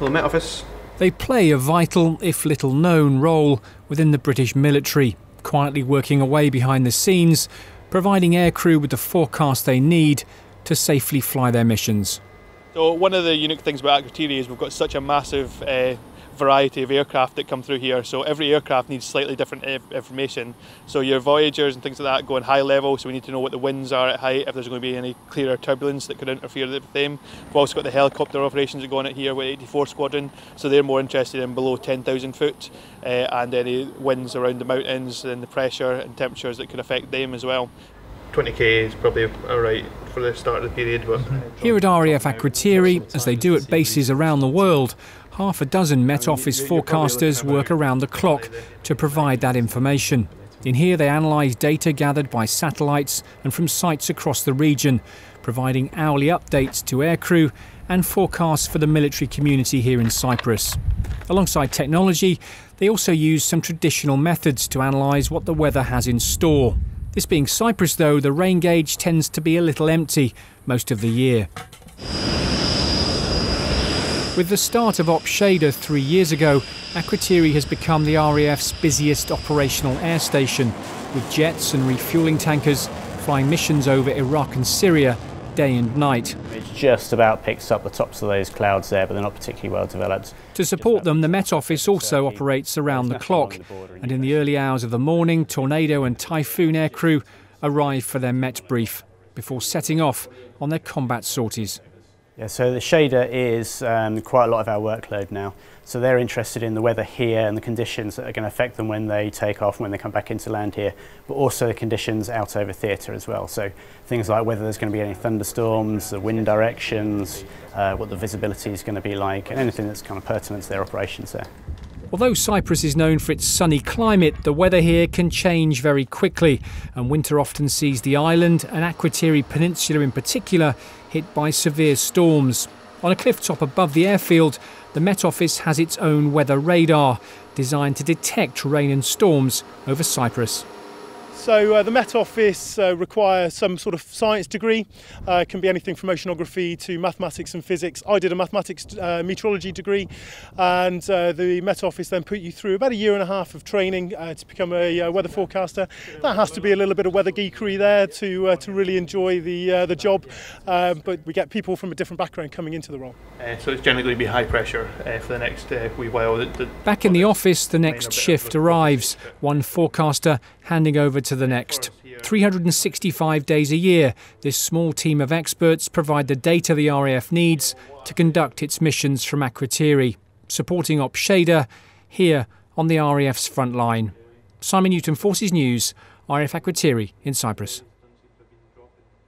Hello, Met Office. They play a vital, if little known, role within the British military, quietly working away behind the scenes, providing aircrew with the forecast they need to safely fly their missions. So one of the unique things about Akrotiri is we've got such a massive variety of aircraft that come through here, so every aircraft needs slightly different information. So your Voyagers and things like that go on high level, so we need to know what the winds are at height, if there's going to be any clearer turbulence that could interfere with them. We've also got the helicopter operations that go on at here with 84 Squadron, so they're more interested in below 10,000 foot and any winds around the mountains and the pressure and temperatures that could affect them as well. 20k is probably alright for the start of the period. But Here at RAF Akrotiri, as they do at bases around the world, half a dozen Met Office forecasters work around the clock to provide that information. In here they analyse data gathered by satellites and from sites across the region, providing hourly updates to aircrew and forecasts for the military community here in Cyprus. Alongside technology, they also use some traditional methods to analyse what the weather has in store. This being Cyprus though, the rain gauge tends to be a little empty most of the year. With the start of Op Shader 3 years ago, Akrotiri has become the RAF's busiest operational air station, with jets and refuelling tankers flying missions over Iraq and Syria day and night. It just about picks up the tops of those clouds there, but they're not particularly well developed. To support them, the Met Office also operates around the clock, and in the early hours of the morning, tornado and typhoon aircrew arrive for their Met brief before setting off on their combat sorties. Yeah, so the shader is quite a lot of our workload now. So they're interested in the weather here and the conditions that are going to affect them when they take off, when they come back into land here, but also the conditions out over theatre as well. So things like whether there's going to be any thunderstorms, the wind directions, what the visibility is going to be like, and anything that's kind of pertinent to their operations there. Although Cyprus is known for its sunny climate, the weather here can change very quickly, and winter often sees the island and Akrotiri Peninsula in particular hit by severe storms. On a cliff top above the airfield, the Met Office has its own weather radar, designed to detect rain and storms over Cyprus. So the Met Office requires some sort of science degree. It can be anything from oceanography to mathematics and physics. I did a mathematics meteorology degree, and the Met Office then put you through about 1.5 years of training to become a weather forecaster. That has to be a little bit of weather geekery there to really enjoy the job, but we get people from a different background coming into the role. So it's generally going to be high pressure for the next wee while. Back in the office, the next shift arrives, one forecaster handing over to the next. 365 days a year, this small team of experts provide the data the RAF needs to conduct its missions from Akrotiri, supporting Op Shader here on the RAF's front line. Simon Newton, Forces News, RAF Akrotiri in Cyprus.